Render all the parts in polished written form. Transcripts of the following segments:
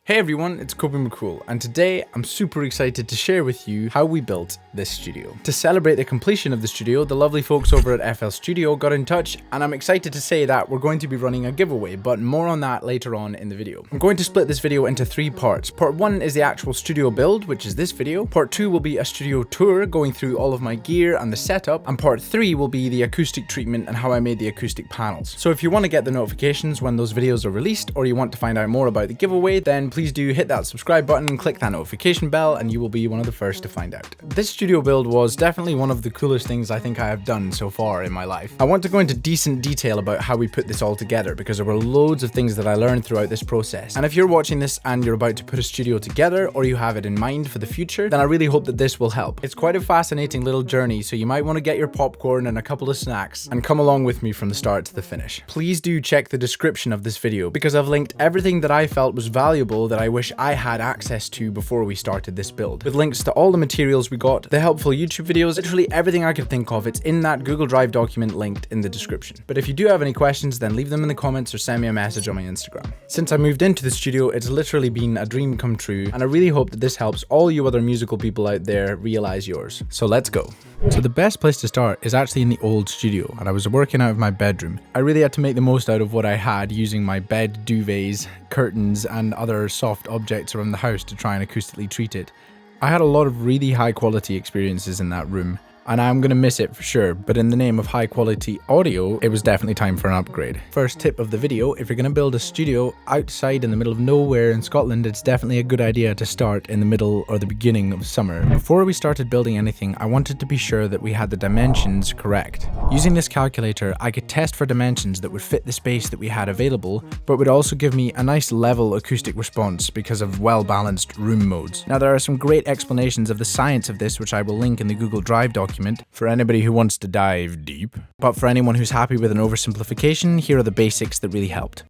Hey everyone, it's Kobe McCool, and today I'm super excited to share with you how we built this studio. To celebrate the completion of the studio, the lovely folks over at FL Studio got in touch, and I'm excited to say that we're going to be running a giveaway, but more on that later on in the video. I'm going to split this video into 3 parts. Part 1 is the actual studio build, which is this video. Part 2 will be a studio tour, going through all of my gear and the setup, and Part 3 will be the acoustic treatment and how I made the acoustic panels. So if you want to get the notifications when those videos are released, or you want to find out more about the giveaway, then please do hit that subscribe button and click that notification bell and you will be one of the first to find out. This studio build was definitely one of the coolest things I think I have done so far in my life. I want to go into decent detail about how we put this all together because there were loads of things that I learned throughout this process. And if you're watching this and you're about to put a studio together or you have it in mind for the future, then I really hope that this will help. It's quite a fascinating little journey, so you might want to get your popcorn and a couple of snacks and come along with me from the start to the finish. Please do check the description of this video because I've linked everything that I felt was valuable that I wish I had access to before we started this build, with links to all the materials we got, the helpful YouTube videos, literally everything I could think of. It's in that Google Drive document linked in the description. But if you do have any questions, then leave them in the comments or send me a message on my Instagram. Since I moved into the studio, it's literally been a dream come true, and I really hope that this helps all you other musical people out there realize yours. So let's go. So the best place to start is actually in the old studio, and I was working out of my bedroom. I really had to make the most out of what I had using my bed duvets, curtains, and other soft objects around the house to try and acoustically treat it. I had a lot of really high quality experiences in that room, and I'm gonna miss it for sure, but in the name of high quality audio, it was definitely time for an upgrade. First tip of the video, if you're gonna build a studio outside in the middle of nowhere in Scotland, it's definitely a good idea to start in the middle or the beginning of summer. Before we started building anything, I wanted to be sure that we had the dimensions correct. Using this calculator, I could test for dimensions that would fit the space that we had available, but would also give me a nice level acoustic response because of well-balanced room modes. Now there are some great explanations of the science of this, which I will link in the Google Drive document for anybody who wants to dive deep. But for anyone who's happy with an oversimplification, here are the basics that really helped.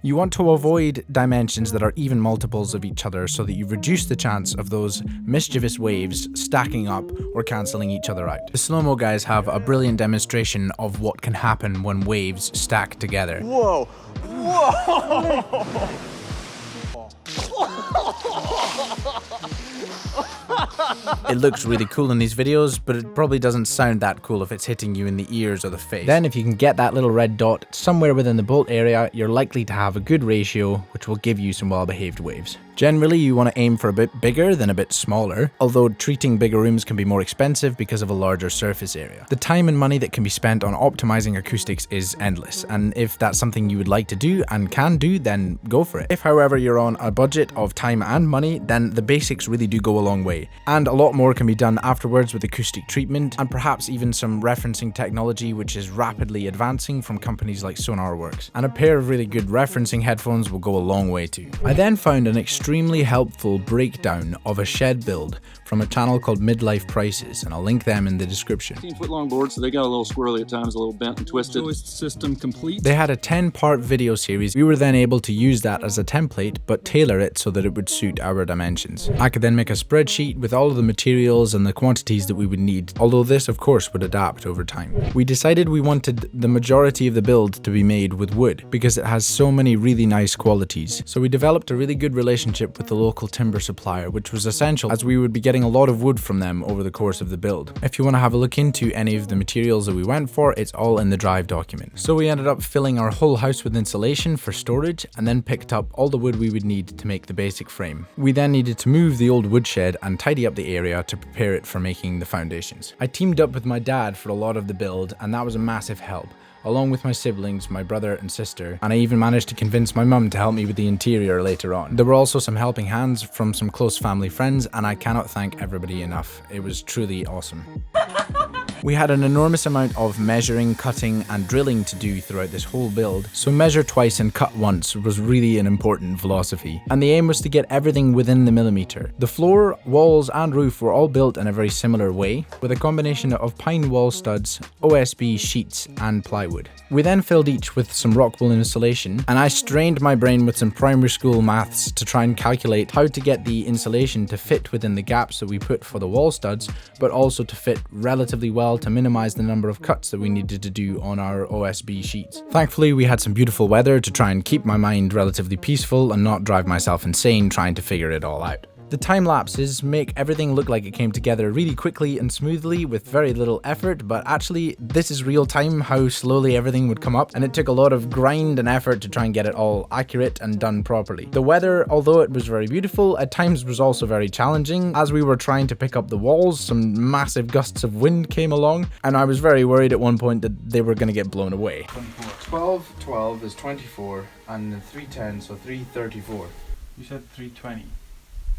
You want to avoid dimensions that are even multiples of each other so that you reduce the chance of those mischievous waves stacking up or cancelling each other out. The slow-mo guys have a brilliant demonstration of what can happen when waves stack together. Whoa! Whoa! It looks really cool in these videos, but it probably doesn't sound that cool if it's hitting you in the ears or the face. Then if you can get that little red dot somewhere within the bolt area, you're likely to have a good ratio, which will give you some well-behaved waves. Generally, you want to aim for a bit bigger than a bit smaller, although treating bigger rooms can be more expensive because of a larger surface area. The time and money that can be spent on optimizing acoustics is endless, and if that's something you would like to do and can do, then go for it. If, however, you're on a budget of time and money, then the basics really do go a long way, and a lot more can be done afterwards with acoustic treatment, and perhaps even some referencing technology which is rapidly advancing from companies like Sonarworks. And a pair of really good referencing headphones will go a long way too. I then found an extremely helpful breakdown of a shed build from a channel called Midlife Prices, and I'll link them in the description. 15-foot long board, so they got a little squirrely at times, a little bent and twisted. Joist system complete. They had a 10-part video series. We were then able to use that as a template, but tailor it so that it would suit our dimensions. I could then make a spreadsheet with all of the materials and the quantities that we would need, although this of course would adapt over time. We decided we wanted the majority of the build to be made with wood because it has so many really nice qualities. So we developed a really good relationship with the local timber supplier, which was essential as we would be getting a lot of wood from them over the course of the build. If you want to have a look into any of the materials that we went for, it's all in the Drive document. So we ended up filling our whole house with insulation for storage and then picked up all the wood we would need to make the basic frame. We then needed to move the old woodshed and tidy up the area to prepare it for making the foundations. I teamed up with my dad for a lot of the build, and that was a massive help, along with my siblings, my brother and sister, and I even managed to convince my mum to help me with the interior later on. There were also some helping hands from some close family friends, and I cannot thank everybody enough. It was truly awesome. We had an enormous amount of measuring, cutting and drilling to do throughout this whole build, so measure twice and cut once was really an important philosophy, and the aim was to get everything within the millimeter. The floor, walls and roof were all built in a very similar way, with a combination of pine wall studs, OSB sheets and plywood. We then filled each with some rock wool insulation, and I strained my brain with some primary school maths to try and calculate how to get the insulation to fit within the gaps that we put for the wall studs, but also to fit relatively well well to minimize the number of cuts that we needed to do on our OSB sheets. Thankfully, we had some beautiful weather to try and keep my mind relatively peaceful and not drive myself insane trying to figure it all out. The time lapses make everything look like it came together really quickly and smoothly with very little effort, but actually this is real time how slowly everything would come up, and it took a lot of grind and effort to try and get it all accurate and done properly. The weather, although it was very beautiful, at times was also very challenging. As we were trying to pick up the walls, some massive gusts of wind came along, and I was very worried at one point that they were going to get blown away. 12, 12 is 24, and 310, so 334. You said 320.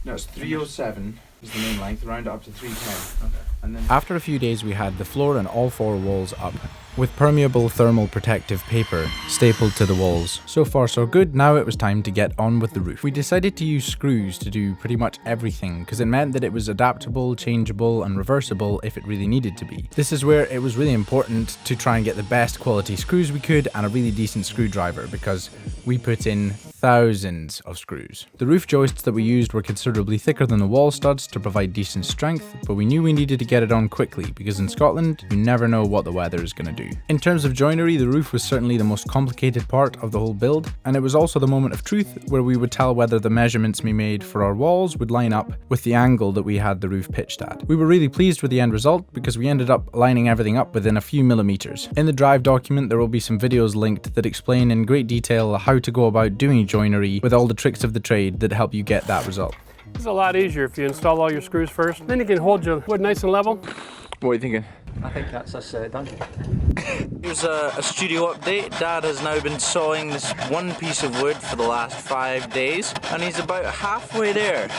No, it's 307 is the main length, round it up to 310. Okay. And then After a few days, we had the floor and all 4 walls up, with permeable thermal protective paper stapled to the walls. So far so good, now it was time to get on with the roof. We decided to use screws to do pretty much everything, because it meant that it was adaptable, changeable and reversible if it really needed to be. This is where it was really important to try and get the best quality screws we could and a really decent screwdriver, because we put in thousands of screws. The roof joists that we used were considerably thicker than the wall studs to provide decent strength, but we knew we needed to get it on quickly, because in Scotland, you never know what the weather is going to do. In terms of joinery, the roof was certainly the most complicated part of the whole build, and it was also the moment of truth where we would tell whether the measurements we made for our walls would line up with the angle that we had the roof pitched at. We were really pleased with the end result because we ended up lining everything up within a few millimeters. In the Drive document, there will be some videos linked that explain in great detail how to go about doing joinery with all the tricks of the trade that help you get that result. It's a lot easier if you install all your screws first. Then you can hold your wood nice and level. what are you thinking? I think that's us done. Here's a studio update. Dad has now been sawing this one piece of wood for the last 5 days, and he's about halfway there.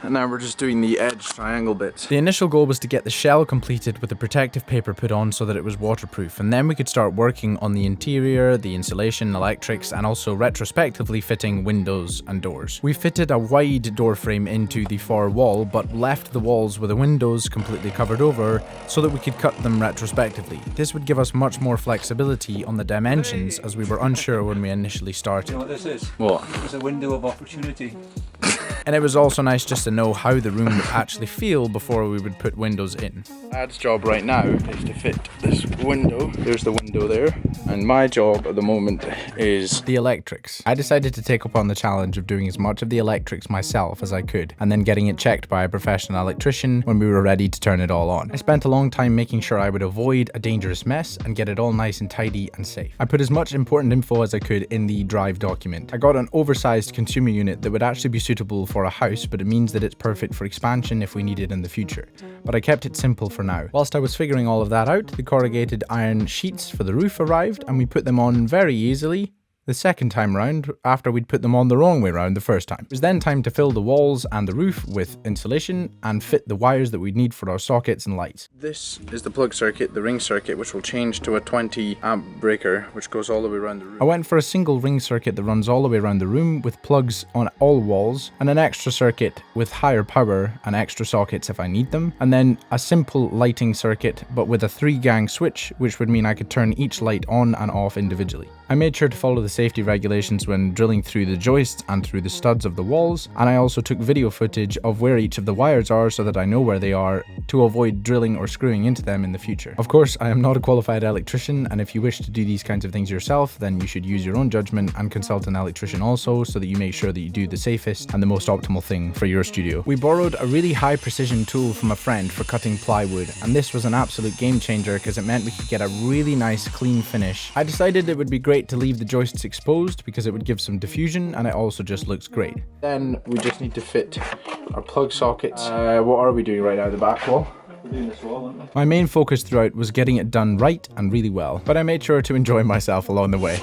And now we're just doing the edge triangle bits. The initial goal was to get the shell completed with the protective paper put on so that it was waterproof, and then we could start working on the interior, the insulation, electrics, and also retrospectively fitting windows and doors. We fitted a wide door frame into the far wall, but left the walls with the windows completely covered over so that we could cut them retrospectively. This would give us much more flexibility on the dimensions as we were unsure when we initially started. You know what this is? What? It's a window of opportunity. And it was also nice just to know how the room would actually feel before we would put windows in. Dad's job right now is to fit this window. There's the window there. And my job at the moment is The electrics. I decided to take up on the challenge of doing as much of the electrics myself as I could, and then getting it checked by a professional electrician when we were ready to turn it all on. I spent a long time making sure I would avoid a dangerous mess and get it all nice and tidy and safe. I put as much important info as I could in the Drive document. I got an oversized consumer unit that would actually be suitable for a house, but it means that it's perfect for expansion if we need it in the future. But I kept it simple for now. Whilst I was figuring all of that out, the corrugated iron sheets for the roof arrived, and we put them on very easily the second time round after we'd put them on the wrong way round the first time. It was then time to fill the walls and the roof with insulation and fit the wires that we'd need for our sockets and lights. this is the plug circuit, the ring circuit, which will change to a 20 amp breaker, which goes all the way around the room. I went for a single ring circuit that runs all the way around the room with plugs on all walls, and an extra circuit with higher power and extra sockets if I need them, and then a simple lighting circuit but with a 3-gang switch, which would mean I could turn each light on and off individually. I made sure to follow the safety regulations when drilling through the joists and through the studs of the walls, and I also took video footage of where each of the wires are so that I know where they are to avoid drilling or screwing into them in the future. Of course, I am not a qualified electrician, and if you wish to do these kinds of things yourself, then you should use your own judgment and consult an electrician also, so that you make sure that you do the safest and the most optimal thing for your studio. We borrowed a really high precision tool from a friend for cutting plywood, and this was an absolute game changer because it meant we could get a really nice clean finish. I decided it would be great to leave the joists exposed because it would give some diffusion, and it also just looks great. Then we just need to fit our plug sockets. What are we doing right now? The back wall? We're doing this wall, aren't we? My main focus throughout was getting it done right and really well, but I made sure to enjoy myself along the way.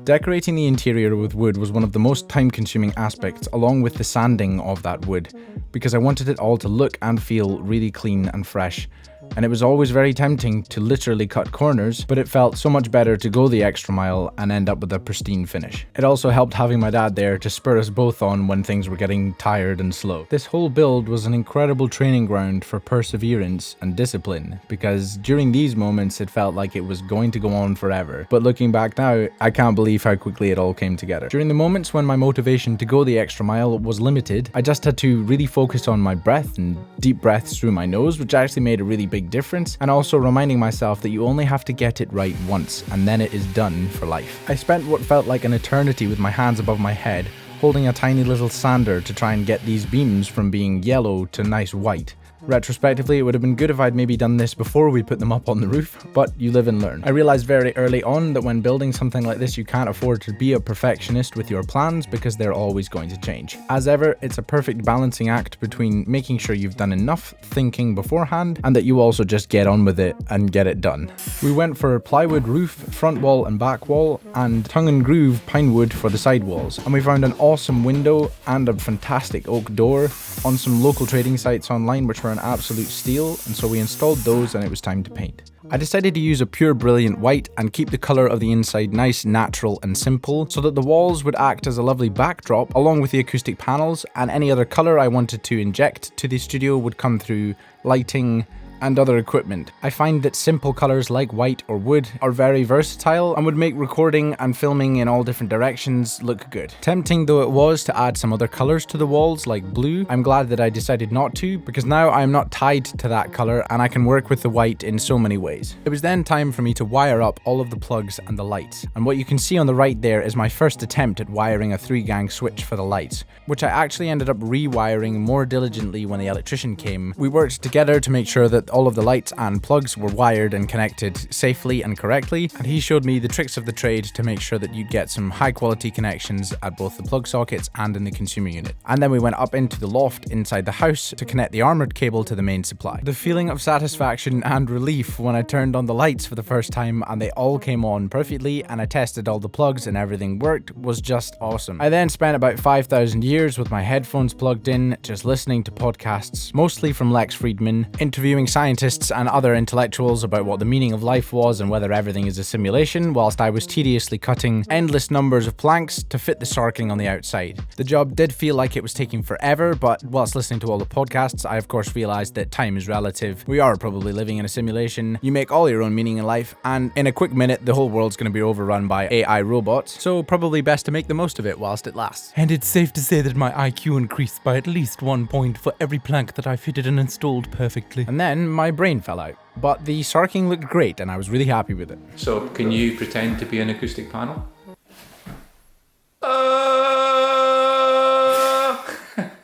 Decorating the interior with wood was one of the most time-consuming aspects, along with the sanding of that wood, because I wanted it all to look and feel really clean and fresh. and it was always very tempting to literally cut corners, but it felt so much better to go the extra mile and end up with a pristine finish. It also helped having my dad there to spur us both on when things were getting tired and slow. This whole build was an incredible training ground for perseverance and discipline, because during these moments it felt like it was going to go on forever. But looking back now, I can't believe how quickly it all came together. During the moments when my motivation to go the extra mile was limited, I just had to really focus on my breath and deep breaths through my nose, which actually made a really big difference, and also reminding myself that you only have to get it right once, and then it is done for life. I spent what felt like an eternity with my hands above my head, holding a tiny little sander to try and get these beams from being yellow to nice white. Retrospectively, it would have been good if I'd maybe done this before we put them up on the roof, but you live and learn. I realized very early on that when building something like this, you can't afford to be a perfectionist with your plans because they're always going to change. As ever, it's a perfect balancing act between making sure you've done enough thinking beforehand and that you also just get on with it and get it done. We went for plywood roof, front wall and back wall, and tongue and groove pine wood for the side walls. And we found an awesome window and a fantastic oak door on some local trading sites online, which were an absolute steal, and so we installed those and it was time to paint. I decided to use a pure brilliant white and keep the colour of the inside nice, natural and simple, so that the walls would act as a lovely backdrop along with the acoustic panels, and any other colour I wanted to inject to the studio would come through lighting and other equipment. I find that simple colours like white or wood are very versatile and would make recording and filming in all different directions look good. Tempting though it was to add some other colours to the walls like blue, I'm glad that I decided not to, because now I am not tied to that colour and I can work with the white in so many ways. It was then time for me to wire up all of the plugs and the lights, and what you can see on the right there is my first attempt at wiring a 3-gang switch for the lights, which I actually ended up rewiring more diligently when the electrician came. We worked together to make sure that all of the lights and plugs were wired and connected safely and correctly, and he showed me the tricks of the trade to make sure that you'd get some high quality connections at both the plug sockets and in the consumer unit. And then we went up into the loft inside the house to connect the armoured cable to the main supply. The feeling of satisfaction and relief when I turned on the lights for the first time and they all came on perfectly and I tested all the plugs and everything worked was just awesome. I then spent about 5,000 years with my headphones plugged in, just listening to podcasts, mostly from Lex Friedman, interviewing scientists and other intellectuals about what the meaning of life was and whether everything is a simulation, whilst I was tediously cutting endless numbers of planks to fit the sarking on the outside. The job did feel like it was taking forever, but whilst listening to all the podcasts, I of course realised that time is relative. We are probably living in a simulation. You make all your own meaning in life, and in a quick minute the whole world's going to be overrun by AI robots, so probably best to make the most of it whilst it lasts. And it's safe to say that my IQ increased by at least 1 point for every plank that I fitted and installed perfectly. And then my brain fell out. But the sarking looked great and I was really happy with it. So, can you pretend to be an acoustic panel?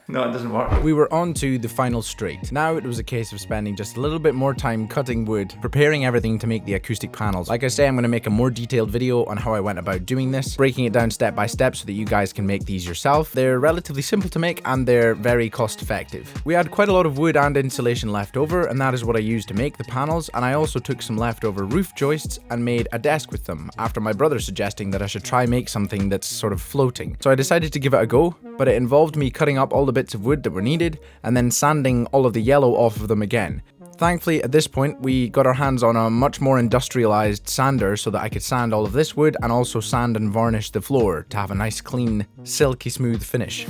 No, it doesn't work. We were on to the final straight. Now it was a case of spending just a little bit more time cutting wood, preparing everything to make the acoustic panels. Like I say, I'm going to make a more detailed video on how I went about doing this, breaking it down step by step so that you guys can make these yourself. They're relatively simple to make and they're very cost effective. We had quite a lot of wood and insulation left over, and that is what I used to make the panels, and I also took some leftover roof joists and made a desk with them, after my brother suggesting that I should try make something that's sort of floating. So I decided to give it a go, but it involved me cutting up all the bits of wood that were needed and then sanding all of the yellow off of them again. Thankfully, at this point, we got our hands on a much more industrialized sander so that I could sand all of this wood and also sand and varnish the floor to have a nice, clean, silky smooth finish.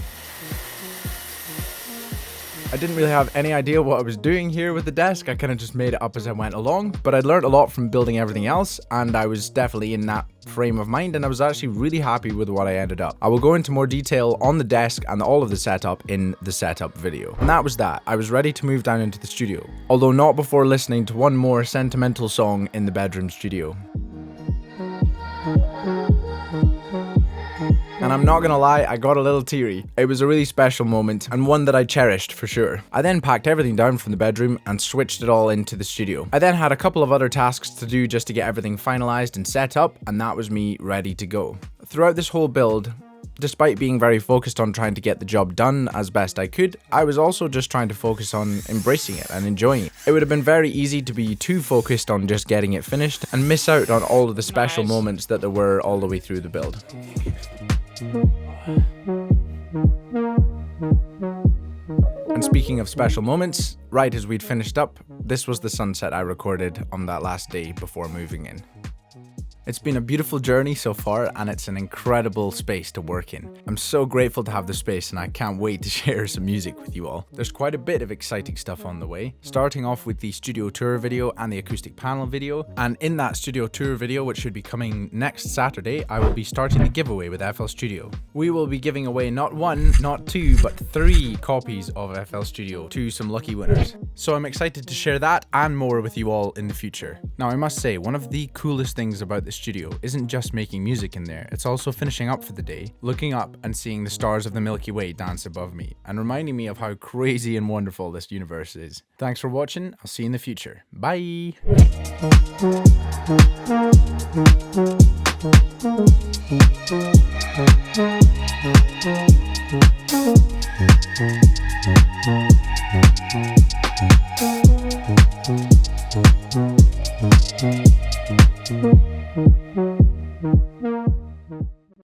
I didn't really have any idea what I was doing here with the desk. I kind of just made it up as I went along, but I'd learned a lot from building everything else, and I was definitely in that frame of mind, and I was actually really happy with what I ended up. I will go into more detail on the desk and all of the setup in the setup video. And that was that. I was ready to move down into the studio, although not before listening to one more sentimental song in the bedroom studio. And I'm not gonna lie, I got a little teary. It was a really special moment, and one that I cherished for sure. I then packed everything down from the bedroom and switched it all into the studio. I then had a couple of other tasks to do just to get everything finalized and set up, and that was me ready to go. Throughout this whole build, despite being very focused on trying to get the job done as best I could, I was also just trying to focus on embracing it and enjoying it. It would have been very easy to be too focused on just getting it finished and miss out on all of the special moments that there were all the way through the build. And speaking of special moments, right as we'd finished up, This was the sunset I recorded on that last day before moving in. It's been a beautiful journey so far, and it's an incredible space to work in. I'm so grateful to have the space, and I can't wait to share some music with you all. There's quite a bit of exciting stuff on the way, starting off with the studio tour video and the acoustic panel video. And in that studio tour video, which should be coming next Saturday, I will be starting the giveaway with FL Studio. We will be giving away not 1, not 2, but 3 copies of FL Studio to some lucky winners. So I'm excited to share that and more with you all in the future. Now, I must say, one of the coolest things about the studio isn't just making music in there, it's also finishing up for the day, looking up and seeing the stars of the Milky Way dance above me, and reminding me of how crazy and wonderful this universe is. Thanks for watching, I'll see you in the future. Bye!